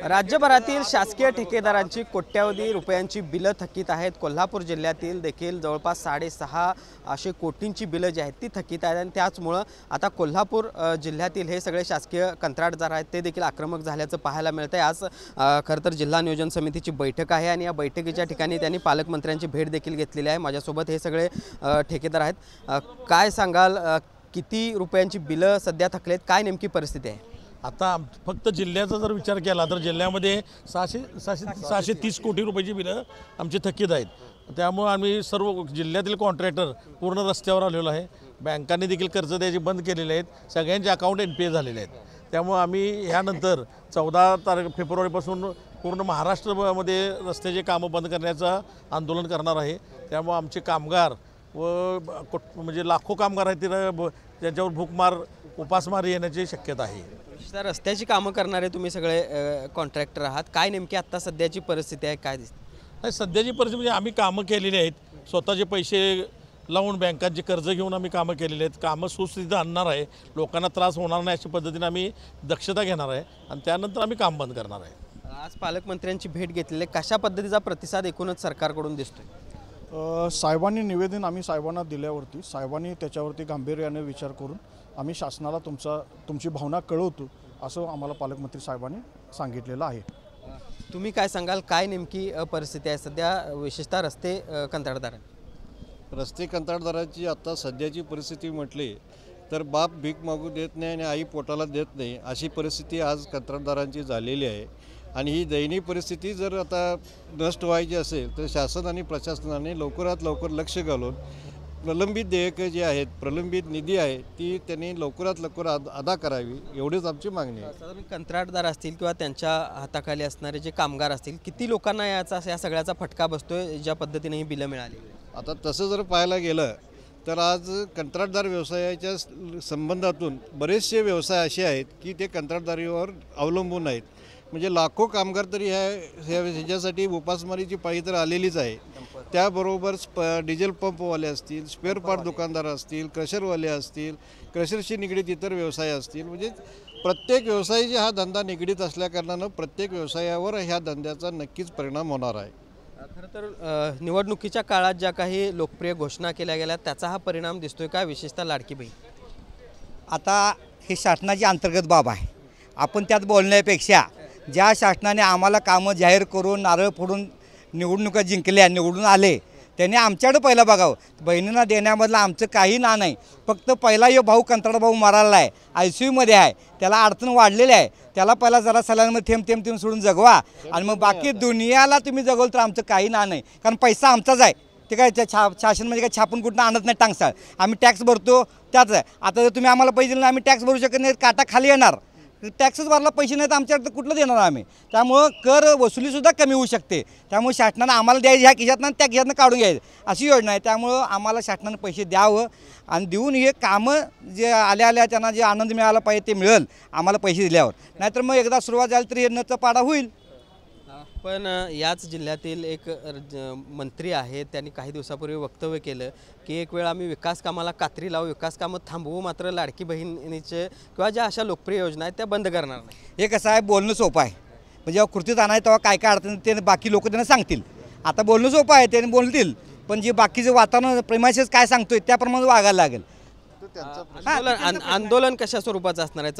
राज्यभरातील शासकीय ठेकेदारांची कोट्यावधी रुपयांची बिलं थकीत आहेत। कोल्हापूर जिल्ह्यातील देखील जवळपास 6.5 कोटींची बिलं जी आहेत ती थकीत आहेत आणि त्याचमुळे आता कोल्हापूर जिल्ह्यातील हे सगळे शासकीय कंत्राटदार आहेत ते देखील आक्रमक झाल्याचं पाहायला मिळतंय। आज खरं तर जिल्हा नियोजन समितीची बैठक आहे आणि या बैठकीच्या ठिकाणी त्यांनी पालकमंत्र्यांची भेट देखील घेतलेली आहे। माझ्यासोबत हे सगळे ठेकेदार आहेत। काय सांगाल, किती रुपयांची बिलं सध्या थकलेत, काय नेमकी परिस्थिती आहे? आता फक्त जिल्ह्याचा जर विचार केला तर जिल्ह्यामध्ये 630 कोटी रुपयाची बिलं आमची थकीत आहेत। त्यामुळे आम्ही सर्व जिल्ह्यातील कॉन्ट्रॅक्टर पूर्ण रस्त्यावर आलेलो आहे। बँकांनी देखील कर्ज द्यायची बंद केलेले आहेत, सगळ्यांचे अकाउंट NPA झालेले आहेत। त्यामुळे आम्ही ह्यानंतर 14 फेब्रुवारीपासून पूर्ण महाराष्ट्रामध्ये रस्त्याचे कामं बंद करण्याचं आंदोलन करणार आहे। त्यामुळे आमचे कामगार व म्हणजे लाखो कामगार आहेत त्यांच्यावर भूकमार उपासमार येण्याची शक्यता आहे। रस्त्याची कामं करणारे तुम्ही सगळे कॉन्ट्रॅक्टर आहात, काय नेमकी आत्ता सध्याची परिस्थिती आहे, काय दिसते? नाही, सध्याची परिस्थिती म्हणजे आम्ही कामं केलेली आहेत, स्वतःचे पैसे लावून बँकांचे कर्ज घेऊन आम्ही कामं केलेली आहेत। कामं सुस्थितीत आणणार आहे, लोकांना त्रास होणार नाही अशा पद्धतीने आम्ही दक्षता घेणार आहे आणि त्यानंतर आम्ही काम बंद करणार आहे। आज पालकमंत्र्यांची भेट घेतलेली, कशा पद्धतीचा प्रतिसाद एकूणच सरकारकडून दिसतोय? साहेबांनी निवेदन आम्ही साहेबांना दिल्यावरती साहेबांनी त्याच्यावरती गांभीर्याने विचार करून आम्ही शासनाला तुमची भावना कळवतो असं आम्हाला पालकमंत्री साहेबांनी सांगितलेलं आहे। तुम्ही काय सांगाल, काय नेमकी परिस्थिती आहे सध्या विशेषतः रस्ते कंत्राटदारांची आता सध्याची परिस्थिती म्हटली तर बाप भीक मागू देत नाही आणि आई पोटाला देत नाही अशी परिस्थिती आज कंत्राटदारांची झालेली आहे। आणि ही दयनीय परिस्थिती जर आता नष्ट व्हायची असेल तर शासन आणि प्रशासनाने लवकरात लवकर लक्ष घालून प्रलंबित देयकं जी आहेत, प्रलंबित निधी आहे ती त्यांनी लवकरात लवकर अदा करावी एवढीच आमची मागणी आहे। साधारण कंत्राटदार असतील किंवा त्यांच्या हाताखाली असणारे जे कामगार असतील, किती लोकांना या सगळ्याचा फटका बसतोय ज्या पद्धतीने ही बिलं मिळाली? आता तसं जर पाहायला गेलं तर आज कंत्राटदार व्यवसायाच्या संबंधातून बरेचसे व्यवसाय असे आहेत की ते कंत्राटदारीवर अवलंबून आहेत। म्हणजे लाखो कामगार तरी ह्याच्यासाठी उपासमारीची पाळी तर आलेलीच आहे। त्याबरोबर डिझेल पंपवाले असतील, स्पेअर पार्ट दुकानदार असतील, क्रशरवाले असतील, क्रशरशी निगडीत इतर व्यवसाय असतील, म्हणजे प्रत्येक व्यवसायाची हा धंदा निगडीत असल्याकारणानं प्रत्येक व्यवसायावर ह्या धंद्याचा नक्कीच परिणाम होणार आहे। खरं तर निवडणुकीच्या काळात ज्या काही लोकप्रिय घोषणा केल्या गेल्या त्याचा हा परिणाम दिसतोय का, विशेषतः लाडकी बहीण? आता हे शासनाची अंतर्गत बाब आहे, आपण त्यात बोलण्यापेक्षा ज्या शासनाने आम्हाला कामं जाहीर करून नारळ फोडून निवडणुका जिंकल्या, निवडून आले, त्यांनी आमच्याकडे पहिला बघावं। बहिणींना देण्यामधलं आमचं काही ना नाही, फक्त पहिला हे भाऊ कंत्राट भाऊ मरायला आहे, ICUमध्ये आहे, त्याला अडचण वाढलेली आहे, त्याला पहिला जरा सलांमध्ये थेंब सोडून जगवा आणि मग बाकी दुनियाला तुम्ही जगवलं तर आमचं काही ना नाही, कारण पैसा आमचाच आहे। ते काय शासन म्हणजे काय छापून कुठं आणत नाही टांगसाळ, आम्ही टॅक्स भरतो त्याच आहे। आता जर तुम्ही आम्हाला पैसे दिले आम्ही टॅक्स भरू शकत नाही, काटा खाली येणार, टॅक्सच भरला पैसे नाही तर आमच्याकडे कुठलं देणार आम्ही? त्यामुळं कर वसुलीसुद्धा कमी होऊ शकते। त्यामुळे शासनानं आम्हाला द्यायचं ह्या खिशातनं त्या खिशातनं काढून घ्यायचं अशी योजना आहे। त्यामुळं आम्हाला शासनानं पैसे द्यावं आणि देऊन हे कामं जे आल्या त्यांना जे आनंद मिळाला पाहिजे ते मिळेल आम्हाला पैसे दिल्यावर, नाहीतर मग एकदा सुरुवात झाली तर येण्याचा पाडा होईल। पण याच जिल्ह्यातील एक मंत्री आहेत, त्यांनी काही दिवसापूर्वी वक्तव्य केलं की एक वेळ आम्ही विकास कामाला कात्री लावू, विकास कामं थांबवू, मात्र लाडकी बहिणीचे किंवा ज्या अशा लोकप्रिय योजना आहेत त्या बंद करणार नाही। हे कसं आहे, बोलणं सोपं आहे, म्हणजे जेव्हा कृतीत आणायचं तेव्हा काय काय अडचण ते बाकी लोक त्यांना सांगतील। आता बोलणं सोपं आहे, त्यांनी बोलतील, पण जे बाकीचं वातावरण प्रेमाशीच काय सांगतोय त्याप्रमाणे वागायला लागेल। आंदोलन कशा स्वरूपाचं असणार आहे?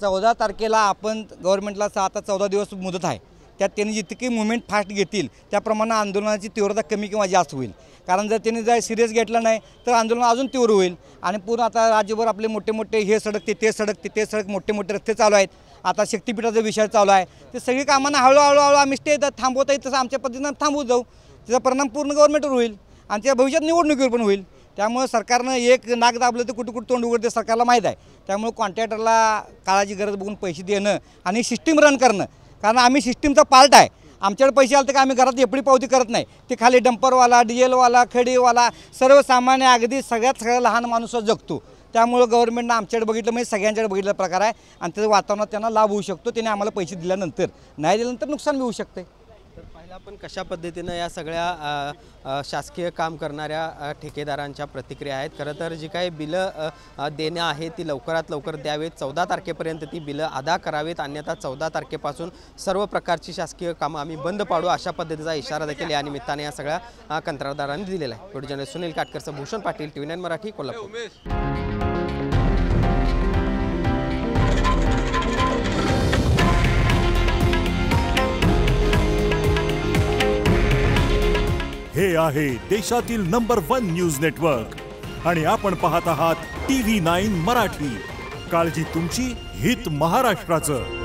14 तारखेला आपण गव्हर्नमेंटला आता 14 दिवस मुदत आहे, त्यात त्यांनी जितकी मुवमेंट फास्ट घेतील त्याप्रमाणे आंदोलनाची तीव्रता कमी किंवा जास्त होईल। कारण जर त्यांनी जर सिरियस घेतलं नाही तर आंदोलन अजून तीव्र होईल आणि पूर्ण आता राज्यभर आपले मोठे हे सडक ते सडक मोठे रस्ते चालू आहेत। आता शक्तिपीठाचा विषय चालू आहे, ते सगळी कामांना हळूहळू आम्ही स्टे थांबवता येईल तसं आमच्या पद्धतीनं थांबवत जाऊ, त्याचा परिणाम पूर्ण गव्हर्नमेंटवर होईल आणि त्या भविष्यात निवडणुकीवर पण होईल। त्यामुळे सरकारनं एक नाक दाबलं तर कुठं तोंड उघडते सरकारला माहीत आहे। त्यामुळे कॉन्ट्रॅक्टरला काळाची गरज बघून पैसे देणं आणि सिस्टीम रन करणं, कारण आम्ही सिस्टीमचा पार्ट आहे। आमच्याकडे पैसे आले तर आम्ही घरात एपडी पावती करत नाही, ते खाली डंपरवाला, डिझेलवाला, खडीवाला, सर्वसामान्य अगदी सगळ्यात लहान माणूस जगतो। त्यामुळे गव्हर्नमेंटनं आमच्याकडे बघितलं म्हणजे सगळ्यांच्याकडे बघितला प्रकार आहे आणि त्याचं वातावरणात त्यांना लाभ होऊ शकतो, त्याने आम्हाला पैसे दिल्यानंतर, नाही दिल्यानंतर नुकसान होऊ शकते। आपण कशा पद्धतीनं या सगळ्या शासकीय काम करणाऱ्या ठेकेदारांच्या प्रतिक्रिया आहेत. खरं तर जी काही बिलं देणं आहे ती लवकरात लवकर द्यावेत. 14 तारखेपर्यंत ती बिलं अदा करावेत, अन्यथा 14 तारखेपासून सर्व प्रकारची शासकीय कामं आम्ही बंद पाडू अशा पद्धतीचा इशारा देखील या निमित्ताने या सगळ्या कंत्राटदारांनी दिलेला आहे. व्हिडिओ जर्नलिस्ट सुनील काटकरसह भूषण पाटील, TV9 मराठी, कोल्हापूर. हे आहे देशातील नंबर 1 न्यूज नेटवर्क आणि आपण पाहत आहात TV9 मराठी. काळजी तुमची, हित महाराष्ट्राचं.